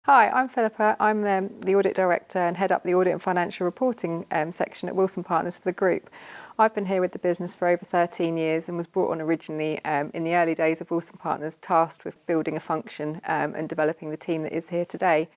Hi, I'm Philippa. I'm the Audit Director and head up the Audit and Financial Reporting section at Wilson Partners for the group. I've been here with the business for over 13 years and was brought on originally in the early days of Wilson Partners, tasked with building a function and developing the team that is here today.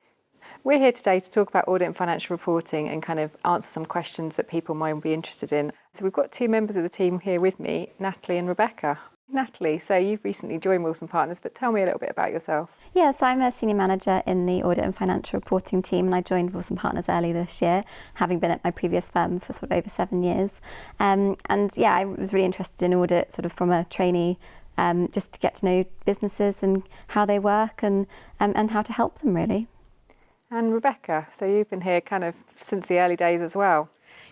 We're here today to talk about audit and financial reporting and kind of answer some questions that people might be interested in. So we've got two members of the team here with me, Natalie and Rebecca. Natalie, so you've recently joined Wilson Partners, but tell me a little bit about yourself. Yeah, so I'm a senior manager in the audit and financial reporting team, and I joined Wilson Partners early this year, having been at my previous firm for sort of over 7 years. And yeah, I was really interested in audit sort of from a trainee, just to get to know businesses and how they work and how to help them really. And Rebecca, so you've been here kind of since the early days as well.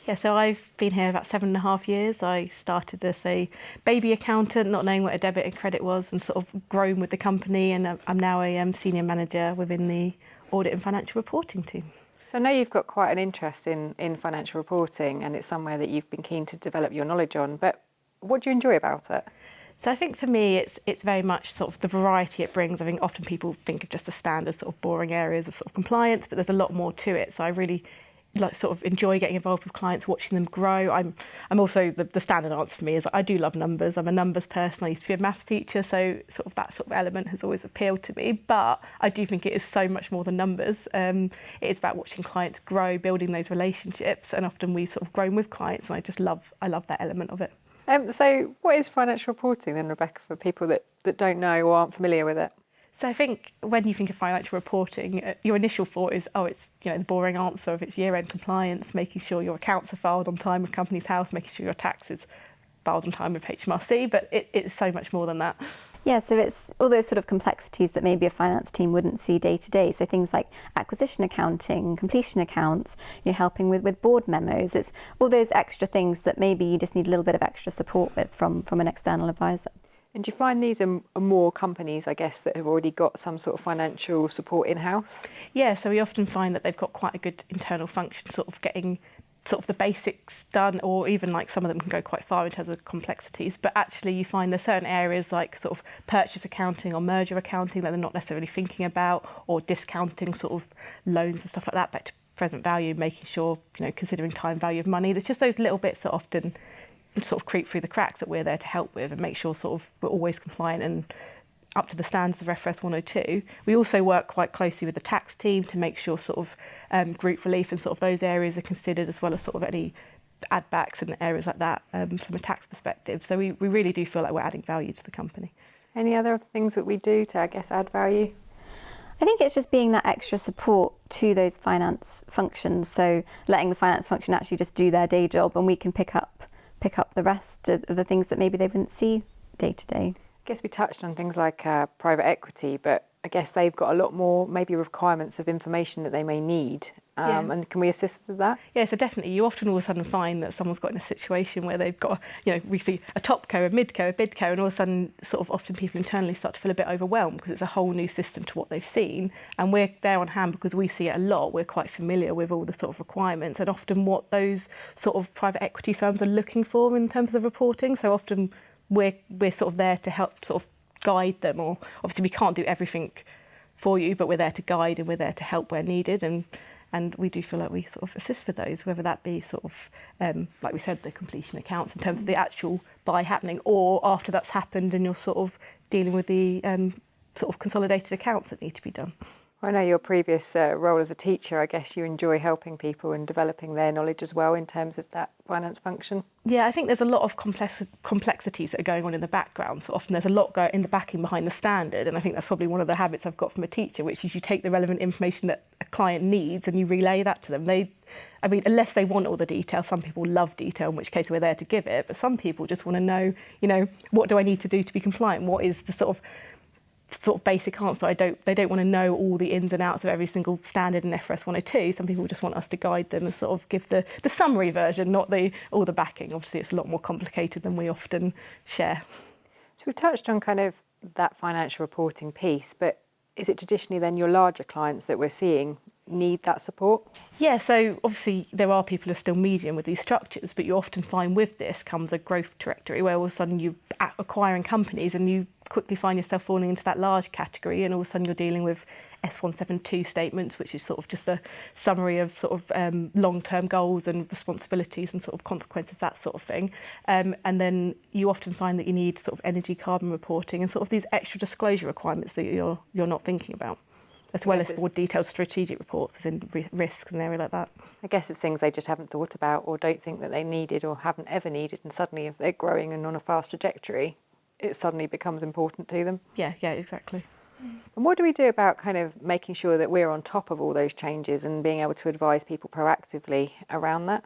Yeah, so I've been here about 7.5 years. I started as a baby accountant, not knowing what a debit and credit was, and sort of grown with the company. And I'm now a senior manager within the audit and financial reporting team. So I know you've got quite an interest in financial reporting, and it's somewhere that you've been keen to develop your knowledge on. But what do you enjoy about it? So I think for me, it's very much sort of the variety it brings. I think often people think of just the standard sort of boring areas of sort of compliance, but there's a lot more to it. So I really sort of enjoy getting involved with clients, watching them grow. I'm also the standard answer for me is I do love numbers. I'm a numbers person. I used to be a maths teacher, so sort of that sort of element has always appealed to me. But I do think it is so much more than numbers. It is about watching clients grow, building those relationships, and often we've sort of grown with clients, and I love that element of it. So what is financial reporting then, Rebecca, for people that don't know or aren't familiar with it? So I think when you think of financial reporting, your initial thought is, it's the boring answer of it's year-end compliance, making sure your accounts are filed on time with Companies House, making sure your tax is filed on time with HMRC, but it's so much more than that. Yeah, so it's all those sort of complexities that maybe a finance team wouldn't see day to day. So things like acquisition accounting, completion accounts, you're helping with board memos. It's all those extra things that maybe you just need a little bit of extra support with from an external advisor. And do you find these are more companies, I guess, that have already got some sort of financial support in-house? Yeah, so we often find that they've got quite a good internal function, sort of getting sort of the basics done, or even like some of them can go quite far in terms of complexities. But actually you find there's certain areas like sort of purchase accounting or merger accounting that they're not necessarily thinking about, or discounting sort of loans and stuff like that back to present value, making sure, considering time value of money. There's just those little bits that often sort of creep through the cracks that we're there to help with and make sure sort of we're always compliant and up to the standards of FRS 102. We also work quite closely with the tax team to make sure sort of group relief and sort of those areas are considered, as well as sort of any add backs and areas like that from a tax perspective. So we really do feel like we're adding value to the company. Any other things that we do to, I guess, add value? I think it's just being that extra support to those finance functions. So letting the finance function actually just do their day job, and we can pick up the rest of the things that maybe they wouldn't see day to day. I guess we touched on things like private equity, but I guess they've got a lot more maybe requirements of information that they may need. And can we assist with that? Yeah, so definitely. You often all of a sudden find that someone's got in a situation where they've got, we see a top co, a mid co, a bid co, and all of a sudden sort of often people internally start to feel a bit overwhelmed because it's a whole new system to what they've seen. And we're there on hand because we see it a lot. We're quite familiar with all the sort of requirements and often what those sort of private equity firms are looking for in terms of the reporting. So often we're sort of there to help sort of guide them, or obviously we can't do everything for you, but we're there to guide and we're there to help where needed, and we do feel like we sort of assist with those, whether that be sort of like we said, the completion accounts in terms of the actual buy happening, or after that's happened and you're sort of dealing with the sort of consolidated accounts that need to be done. I know your previous role as a teacher, I guess you enjoy helping people and developing their knowledge as well in terms of that finance function. Yeah, I think there's a lot of complexities that are going on in the background. So often there's a lot in the backing behind the standard, and I think that's probably one of the habits I've got from a teacher, which is you take the relevant information that a client needs and you relay that to them. Unless they want all the detail, some people love detail, in which case we're there to give it, but some people just want to know, what do I need to do to be compliant? What is the sort of basic answer? They don't want to know all the ins and outs of every single standard in FRS 102. Some people just want us to guide them and sort of give the summary version, not all the backing. Obviously, it's a lot more complicated than we often share. So we've touched on kind of that financial reporting piece, but is it traditionally then your larger clients that we're seeing need that support? Yeah, so obviously there are people who are still medium with these structures, but you often find with this comes a growth trajectory where all of a sudden you're acquiring companies and you quickly find yourself falling into that large category, and all of a sudden you're dealing with S172 statements, which is sort of just a summary of sort of long-term goals and responsibilities and sort of consequences, that sort of thing. And then you often find that you need sort of energy carbon reporting and sort of these extra disclosure requirements that you're not thinking about, as well as more detailed strategic reports as in risks and area like that. I guess it's things they just haven't thought about or don't think that they needed or haven't ever needed, and suddenly if they're growing and on a fast trajectory, it suddenly becomes important to them. Yeah, exactly. And what do we do about kind of making sure that we're on top of all those changes and being able to advise people proactively around that?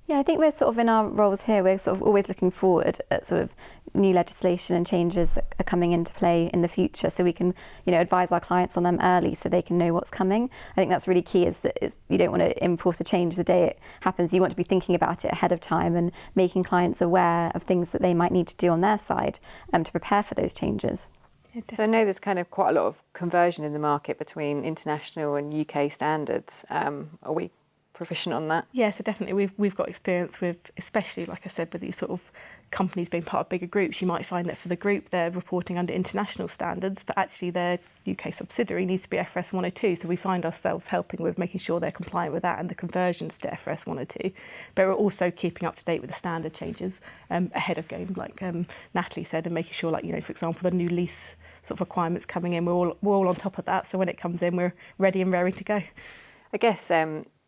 Yeah, I think we're sort of in our roles here, we're sort of always looking forward at sort of new legislation and changes that are coming into play in the future, so we can, advise our clients on them early so they can know what's coming. I think that's really key, is that you don't want to enforce a change the day it happens. You want to be thinking about it ahead of time and making clients aware of things that they might need to do on their side to prepare for those changes. So I know there's kind of quite a lot of conversion in the market between international and UK standards. Are we proficient on that? Yeah, so definitely we've got experience with, especially like I said, with these sort of companies being part of bigger groups. You might find that for the group they're reporting under international standards, but actually their UK subsidiary needs to be FRS 102. So we find ourselves helping with making sure they're compliant with that and the conversions to FRS 102. But we're also keeping up to date with the standard changes ahead of game, like Natalie said, and making sure, like, for example, the new lease sort of requirements coming in, we're all on top of that. So when it comes in, we're ready and raring to go. I guess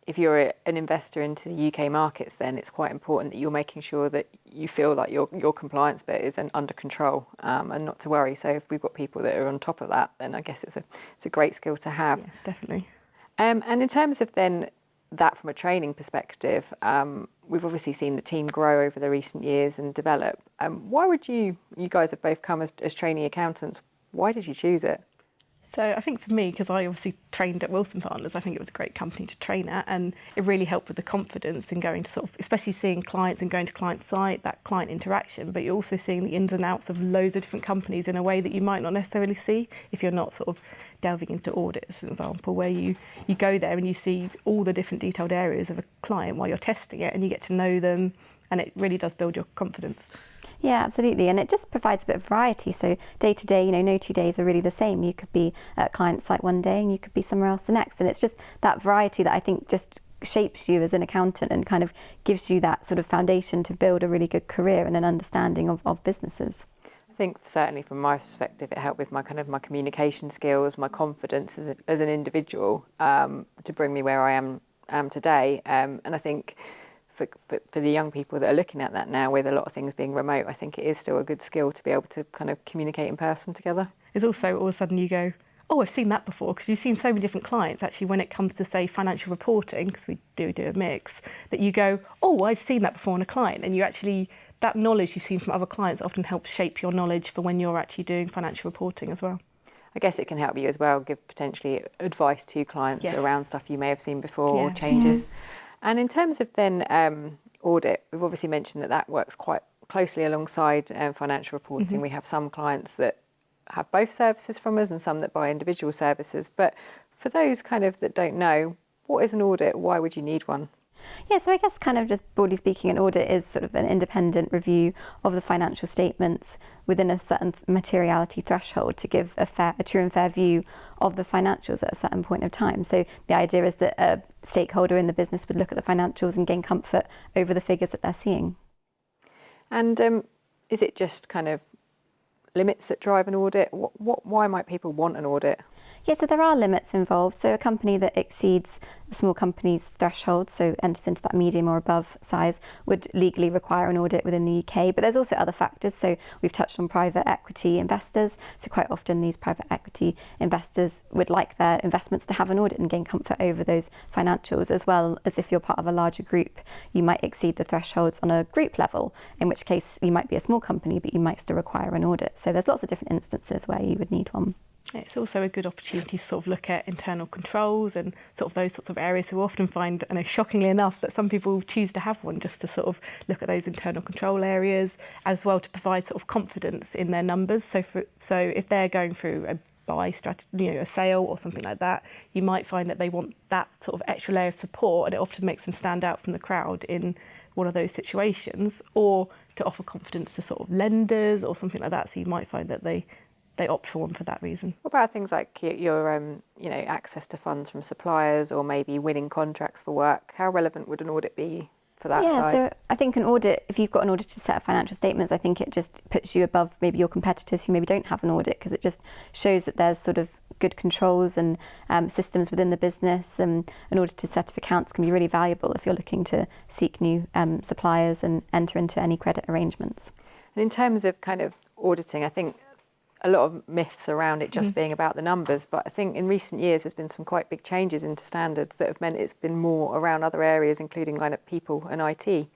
if you're an investor into the UK markets, then it's quite important that you're making sure that you feel like your compliance bit is under control and not to worry. So if we've got people that are on top of that, then I guess it's a great skill to have. Yes, definitely. And in terms of then that from a training perspective, we've obviously seen the team grow over the recent years and develop. Why would you guys have both come as trainee accountants? Why did you choose it? So I think for me, because I obviously trained at Wilson Partners, I think it was a great company to train at, and it really helped with the confidence in going to sort of, especially seeing clients and going to client site, that client interaction, but you're also seeing the ins and outs of loads of different companies in a way that you might not necessarily see if you're not sort of delving into audit, as an example, where you go there and you see all the different detailed areas of a client while you're testing it, and you get to know them, and it really does build your confidence. Yeah, absolutely. And it just provides a bit of variety. So day to day, no 2 days are really the same. You could be at client site one day and you could be somewhere else the next. And it's just that variety that I think just shapes you as an accountant and kind of gives you that sort of foundation to build a really good career and an understanding of businesses. I think certainly from my perspective, it helped with my communication skills, my confidence as an individual to bring me where I am today. And I think for the young people that are looking at that now, with a lot of things being remote, I think it is still a good skill to be able to kind of communicate in person together. It's also all of a sudden you go, oh, I've seen that before, because you've seen so many different clients actually when it comes to, say, financial reporting, because we do a mix, that you go, oh, I've seen that before on a client, and you actually, that knowledge you've seen from other clients often helps shape your knowledge for when you're actually doing financial reporting as well. I guess it can help you as well, give potentially advice to clients around stuff you may have seen before or changes. And in terms of then audit, we've obviously mentioned that works quite closely alongside financial reporting. We have some clients that have both services from us and some that buy individual services. But for those kind of that don't know, what is an audit? Why would you need one? Yeah, so I guess kind of just broadly speaking, an audit is sort of an independent review of the financial statements within a certain materiality threshold to give a true and fair view of the financials at a certain point of time. So the idea is that a stakeholder in the business would look at the financials and gain comfort over the figures that they're seeing. And is it just kind of limits that drive an audit? Why might people want an audit? Yeah, so there are limits involved. So a company that exceeds a small company's threshold, so enters into that medium or above size, would legally require an audit within the UK. But there's also other factors. So we've touched on private equity investors. So quite often these private equity investors would like their investments to have an audit and gain comfort over those financials, as well as if you're part of a larger group, you might exceed the thresholds on a group level, in which case you might be a small company, but you might still require an audit. So there's lots of different instances where you would need one. It's also a good opportunity to sort of look at internal controls and sort of those sorts of areas. So we often find, and shockingly enough, that some people choose to have one just to sort of look at those internal control areas, as well to provide sort of confidence in their numbers. So if they're going through a buy strategy, a sale or something like that, you might find that they want that sort of extra layer of support, and it often makes them stand out from the crowd in one of those situations, or to offer confidence to sort of lenders or something like that. So you might find that they they opt for one for that reason. What about things like your access to funds from suppliers or maybe winning contracts for work? How relevant would an audit be for that side? So I think an audit, if you've got an audited set of financial statements, I think it just puts you above maybe your competitors who maybe don't have an audit, because it just shows that there's sort of good controls and systems within the business, and an audited set of accounts can be really valuable if you're looking to seek new suppliers and enter into any credit arrangements. And in terms of kind of auditing, I think a lot of myths around it just being about the numbers, but I think in recent years there's been some quite big changes into standards that have meant it's been more around other areas, including like people and IT.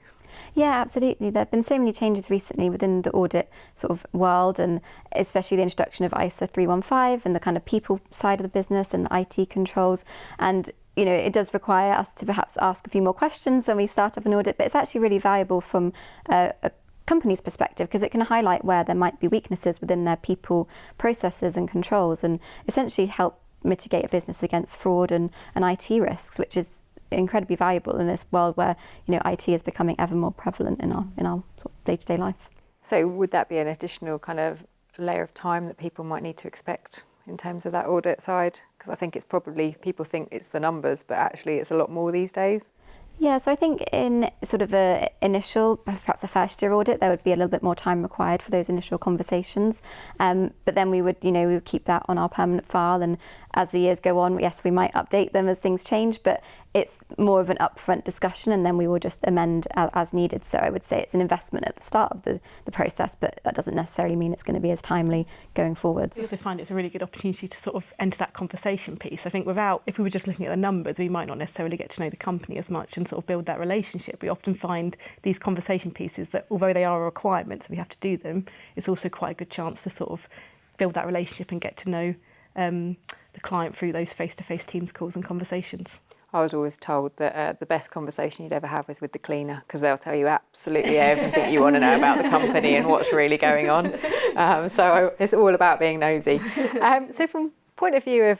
Yeah, absolutely. There have been so many changes recently within the audit sort of world, and especially the introduction of ISA 315 and the kind of people side of the business and the IT controls. And it does require us to perhaps ask a few more questions when we start up an audit, but it's actually really valuable from a company's perspective, because it can highlight where there might be weaknesses within their people, processes and controls, and essentially help mitigate a business against fraud and IT risks, which is incredibly valuable in this world where IT is becoming ever more prevalent in our sort of day-to-day life. So would that be an additional kind of layer of time that people might need to expect in terms of that audit side? Because I think it's probably, people think it's the numbers, but actually it's a lot more these days. Yeah, so I think in sort of a initial, perhaps a first year audit, there would be a little bit more time required for those initial conversations. But then we would keep that on our permanent file, and as the years go on, yes, we might update them as things change, but it's more of an upfront discussion, and then we will just amend as needed. So I would say it's an investment at the start of the process, but that doesn't necessarily mean it's going to be as timely going forwards. I also find it's a really good opportunity to sort of enter that conversation piece. I think if we were just looking at the numbers, we might not necessarily get to know the company as much and sort of build that relationship. We often find these conversation pieces that, although they are a requirement, so we have to do them, it's also quite a good chance to sort of build that relationship and get to know the client through those face-to-face Teams calls and conversations. I was always told that the best conversation you'd ever have is with the cleaner, because they'll tell you absolutely everything you want to know about the company and what's really going on. So it's all about being nosy. So from point of view of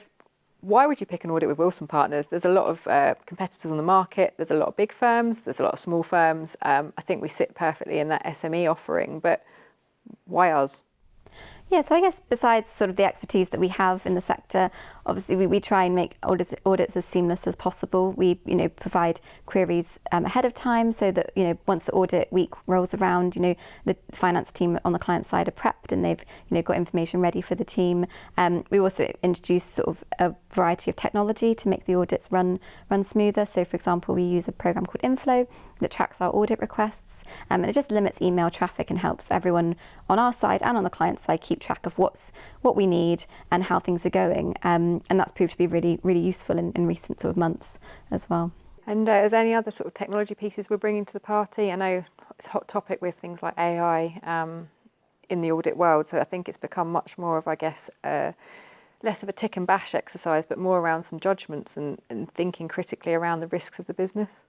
why would you pick an audit with Wilson Partners? There's a lot of competitors on the market. There's a lot of big firms. There's a lot of small firms. I think we sit perfectly in that SME offering, but why us? Yeah, so I guess besides sort of the expertise that we have in the sector, obviously we try and make audits as seamless as possible. We provide queries ahead of time, so that once the audit week rolls around, the finance team on the client side are prepped and they've got information ready for the team. We also introduce sort of a variety of technology to make the audits run smoother. So for example, we use a program called Inflow that tracks our audit requests, and it just limits email traffic and helps everyone on our side and on the client side keep track of what we need and how things are going. And that's proved to be really, really useful in recent sort of months as well. And is there any other sort of technology pieces we're bringing to the party? I know it's a hot topic with things like AI in the audit world, so I think it's become much more of, I guess, less of a tick and bash exercise, but more around some judgments and thinking critically around the risks of the business.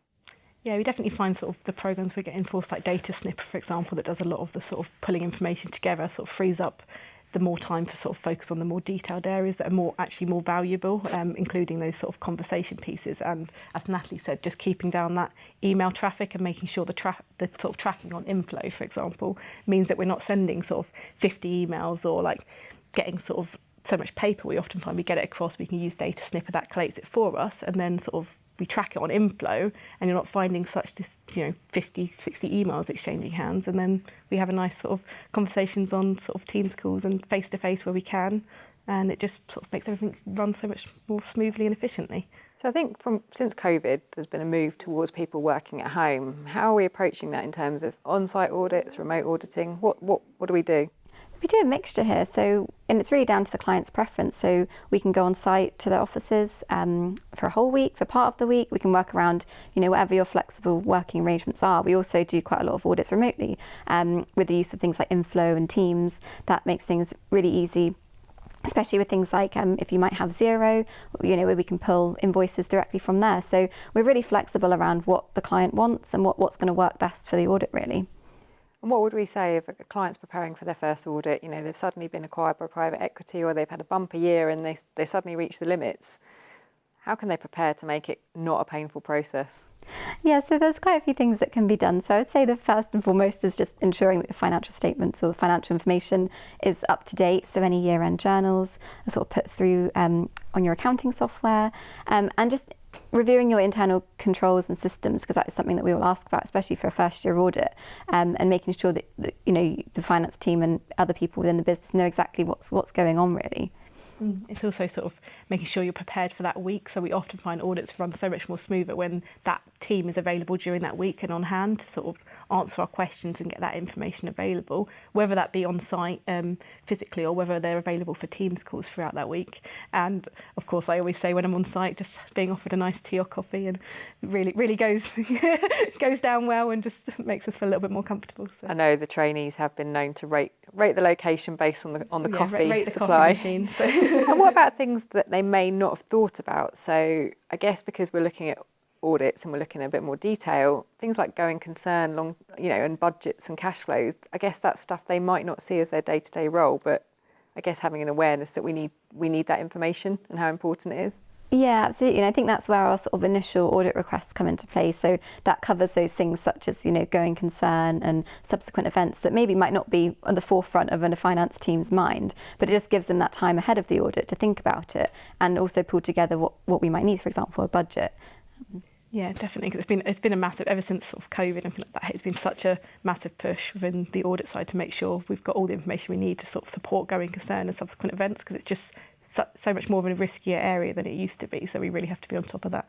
Yeah, we definitely find sort of the programs we're getting for, like Data Snipper, for example, that does a lot of the sort of pulling information together, sort of frees up the more time for sort of focus on the more detailed areas that are actually more valuable, including those sort of conversation pieces. And as Natalie said, just keeping down that email traffic and making sure the sort of tracking on inflow, for example, means that we're not sending sort of 50 emails or like getting sort of so much paper. We often find we get it across, we can use Data Snipper that collates it for us, and then sort of we track it on inflow, and you're not finding such 50, 60 emails exchanging hands. And then we have a nice sort of conversations on sort of Teams calls and face-to-face where we can. And it just sort of makes everything run so much more smoothly and efficiently. So I think since COVID, there's been a move towards people working at home. How are we approaching that in terms of on-site audits, remote auditing? What do we do? We do a mixture here, and it's really down to the client's preference. So we can go on site to their offices for a whole week, for part of the week. We can work around, whatever your flexible working arrangements are. We also do quite a lot of audits remotely with the use of things like Inflow and Teams. That makes things really easy, especially with things like if you might have Xero, where we can pull invoices directly from there. So we're really flexible around what the client wants and what's going to work best for the audit, really. And what would we say if a client's preparing for their first audit? They've suddenly been acquired by private equity, or they've had a bumper year and they suddenly reach the limits. How can they prepare to make it not a painful process? Yeah, so there's quite a few things that can be done. So I'd say the first and foremost is just ensuring that the financial statements or the financial information is up to date. So any year-end journals are sort of put through on your accounting software, and just reviewing your internal controls and systems, because that is something that we will ask about, especially for a first-year audit, and making sure that the finance team and other people within the business know exactly what's going on really. It's also sort of making sure you're prepared for that week. So we often find audits run so much more smoother when that team is available during that week and on hand to sort of answer our questions and get that information available, whether that be on site physically or whether they're available for Teams calls throughout that week. And of course, I always say when I'm on site, just being offered a nice tea or coffee and really goes goes down well and just makes us feel a little bit more comfortable. So. I know the trainees have been known to rate the location based on the coffee rate the supply. coffee machine, so. And what about things that they may not have thought about? So I guess because we're looking at audits and we're looking at a bit more detail, things like going concern, and budgets and cash flows, I guess that's stuff they might not see as their day-to-day role, but I guess having an awareness that we need that information and how important it is. Yeah, absolutely. And I think that's where our sort of initial audit requests come into play. So that covers those things such as, going concern and subsequent events that maybe might not be on the forefront of a finance team's mind, but it just gives them that time ahead of the audit to think about it and also pull together what we might need, for example, a budget. Yeah, definitely. Because it's been a massive, ever since sort of COVID and like that, it's been such a massive push within the audit side to make sure we've got all the information we need to sort of support going concern and subsequent events, because it's just so much more of a riskier area than it used to be. So we really have to be on top of that.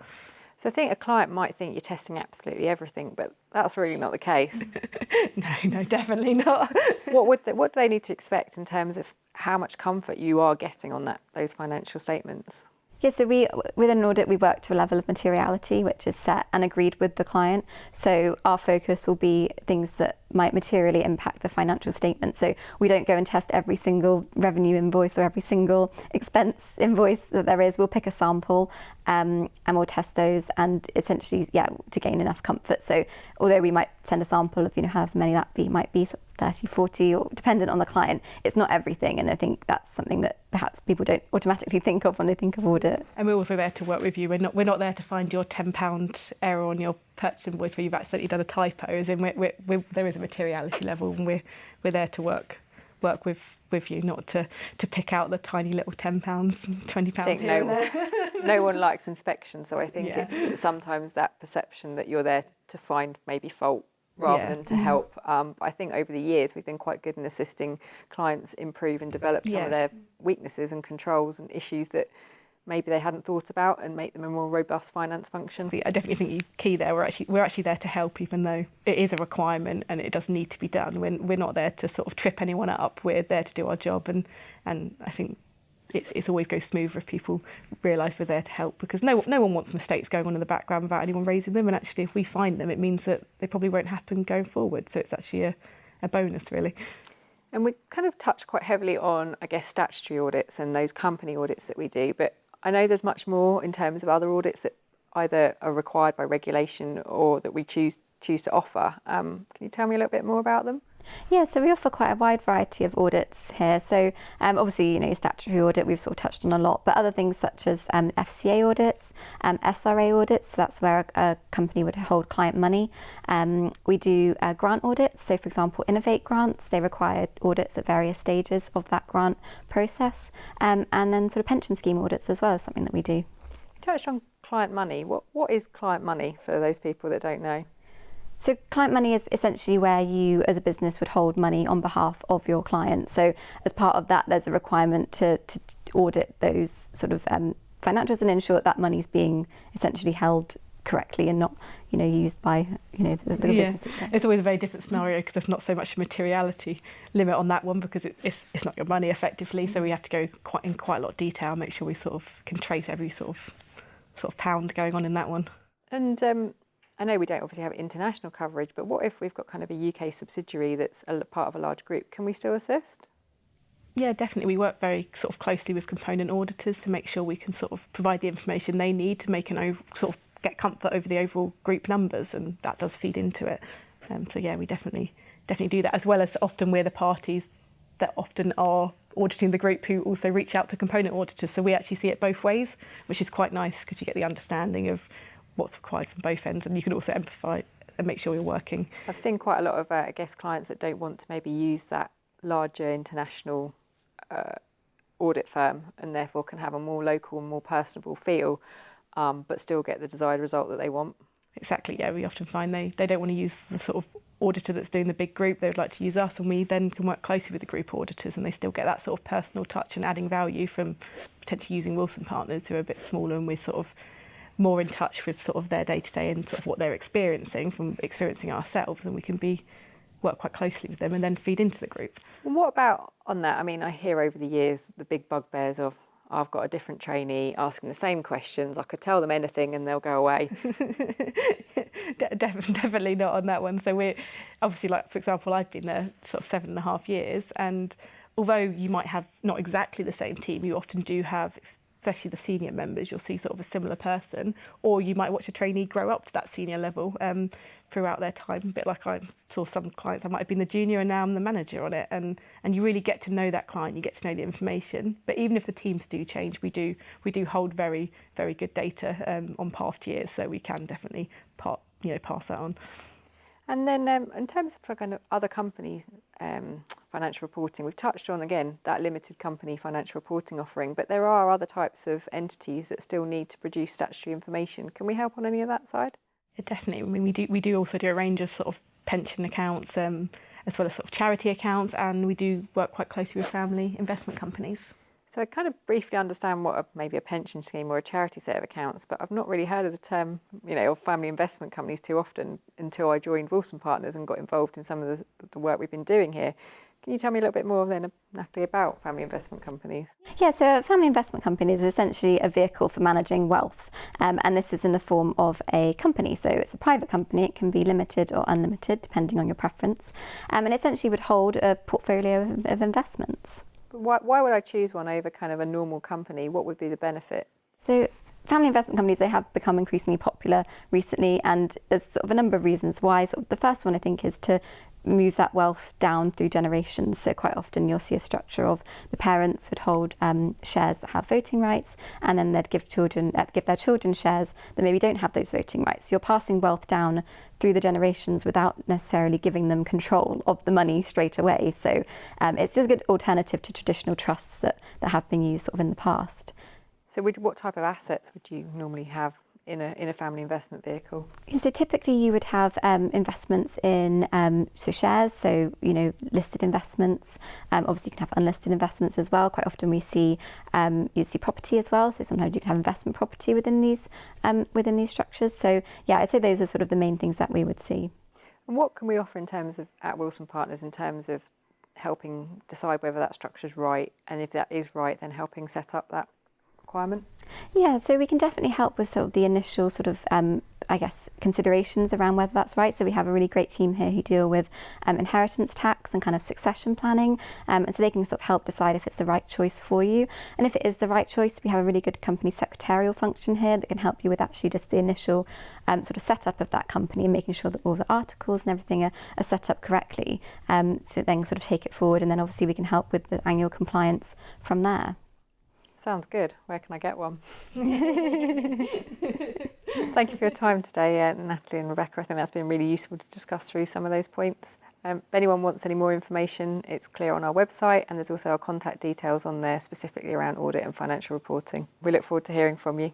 So I think a client might think you're testing absolutely everything, but that's really not the case. No, definitely not. What do they need to expect in terms of how much comfort you are getting on those financial statements? Yeah, so within an audit, we work to a level of materiality, which is set and agreed with the client. So our focus will be things that might materially impact the financial statement. So we don't go and test every single revenue invoice or every single expense invoice that there is. We'll pick a sample and we'll test those and essentially, to gain enough comfort. So although we might send a sample of, however many that might be 30, 40, or dependent on the client, it's not everything. And I think that's something that perhaps people don't automatically think of when they think of audit. And we're also there to work with you. We're not there to find your £10 error on your purchase invoice where you've accidentally done a typo. As in, there is a materiality level, and we're there to work with you, not to pick out the tiny little £10, £20 here and there. No one likes inspection, so I think it's sometimes that perception that you're there to find maybe fault rather than to help. But I think over the years we've been quite good in assisting clients improve and develop some of their weaknesses and controls and issues that maybe they hadn't thought about and make them a more robust finance function. I definitely think you key there. We're actually there to help, even though it is a requirement and it does need to be done. We're not there to sort of trip anyone up. We're there to do our job, and I think it always goes smoother if people realise we're there to help, because no one wants mistakes going on in the background without anyone raising them. And actually, if we find them, it means that they probably won't happen going forward. So it's actually a bonus, really. And we kind of touch quite heavily on, I guess, statutory audits and those company audits that we do, but I know there's much more in terms of other audits that either are required by regulation or that we choose to offer. Can you tell me a little bit more about them? Yeah, so we offer quite a wide variety of audits here. So obviously, statutory audit we've sort of touched on a lot, but other things such as FCA audits, SRA audits, so that's where a company would hold client money. We do grant audits. So for example, Innovate grants, they require audits at various stages of that grant process. And then sort of pension scheme audits as well is something that we do. You touched on client money. What is client money for those people that don't know? So client money is essentially where you as a business would hold money on behalf of your client. So as part of that, there's a requirement to audit those sort of financials and ensure that money's being essentially held correctly and not, used by, the business itself. It's always a very different scenario because there's not so much a materiality limit on that one, because it's not your money effectively. So we have to go in quite a lot of detail, make sure we sort of can trace every sort of pound going on in that one. And I know we don't obviously have international coverage, but what if we've got kind of a UK subsidiary that's a part of a large group? Can we still assist? Yeah, definitely. We work very sort of closely with component auditors to make sure we can sort of provide the information they need to make sort of get comfort over the overall group numbers, and that does feed into it. So yeah, we definitely do that, as well as often we're the parties that often are auditing the group who also reach out to component auditors. So we actually see it both ways, which is quite nice because you get the understanding of what's required from both ends, and you can also empathise and make sure you're working. I've seen quite a lot of, I guess, clients that don't want to maybe use that larger international audit firm and therefore can have a more local and more personable feel, but still get the desired result that they want. Exactly, yeah, we often find they don't want to use the sort of auditor that's doing the big group. They would like to use us, and we then can work closely with the group auditors, and they still get that sort of personal touch and adding value from potentially using Wilson Partners, who are a bit smaller, and we're sort of more in touch with sort of their day-to-day and sort of what they're experiencing from experiencing ourselves, and we can work quite closely with them and then feed into the group. And what about on that? I mean, I hear over the years the big bugbears of, I've got a different trainee asking the same questions. I could tell them anything and they'll go away. Definitely not on that one. So we're obviously, like, for example, I've been there sort of 7.5 years, and although you might have not exactly the same team, you often do have, especially the senior members, you'll see sort of a similar person, or you might watch a trainee grow up to that senior level throughout their time. A bit like I saw some clients, I might have been the junior and now I'm the manager on it, and you really get to know that client, you get to know the information. But even if the teams do change, we do hold very, very good data on past years, so we can definitely pass that on. And then in terms of kind of other companies' financial reporting, we've touched on, again, that limited company financial reporting offering, but there are other types of entities that still need to produce statutory information. Can we help on any of that side? Yeah, definitely. I mean, we do also do a range of sort of pension accounts, as well as sort of charity accounts, and we do work quite closely with family investment companies. So I kind of briefly understand what maybe a pension scheme or a charity set of accounts, but I've not really heard of the term, of family investment companies too often until I joined Wilson Partners and got involved in some of the work we've been doing here. Can you tell me a little bit more then, Natalie, about family investment companies? Yeah, so a family investment company is essentially a vehicle for managing wealth, and this is in the form of a company. So it's a private company. It can be limited or unlimited, depending on your preference, and essentially would hold a portfolio of investments. But why would I choose one over kind of a normal company? What would be the benefit? So family investment companies, they have become increasingly popular recently, and there's sort of a number of reasons why. Sort of the first one, I think, is to move that wealth down through generations. So quite often you'll see a structure of the parents would hold shares that have voting rights, and then they'd give their children shares that maybe don't have those voting rights. So you're passing wealth down through the generations without necessarily giving them control of the money straight away. So it's just a good alternative to traditional trusts that have been used sort of in the past. So what type of assets would you normally have in a family investment vehicle? So typically you would have investments in shares, so listed investments. Obviously you can have unlisted investments as well. Quite often you see property as well. So sometimes you can have investment property within these structures. So yeah, I'd say those are sort of the main things that we would see. And what can we offer in terms of at Wilson Partners in terms of helping decide whether that structure is right, and if that is right, then helping set up that requirement? Yeah, so we can definitely help with sort of the initial sort of, considerations around whether that's right. So we have a really great team here who deal with inheritance tax and kind of succession planning. And so they can sort of help decide if it's the right choice for you. And if it is the right choice, we have a really good company secretarial function here that can help you with actually just the initial sort of setup of that company and making sure that all the articles and everything are set up correctly. So then sort of take it forward, and then obviously we can help with the annual compliance from there. Sounds good. Where can I get one? Thank you for your time today, Natalie and Rebecca. I think that's been really useful to discuss through some of those points. If anyone wants any more information, it's clear on our website, and there's also our contact details on there specifically around audit and financial reporting. We look forward to hearing from you.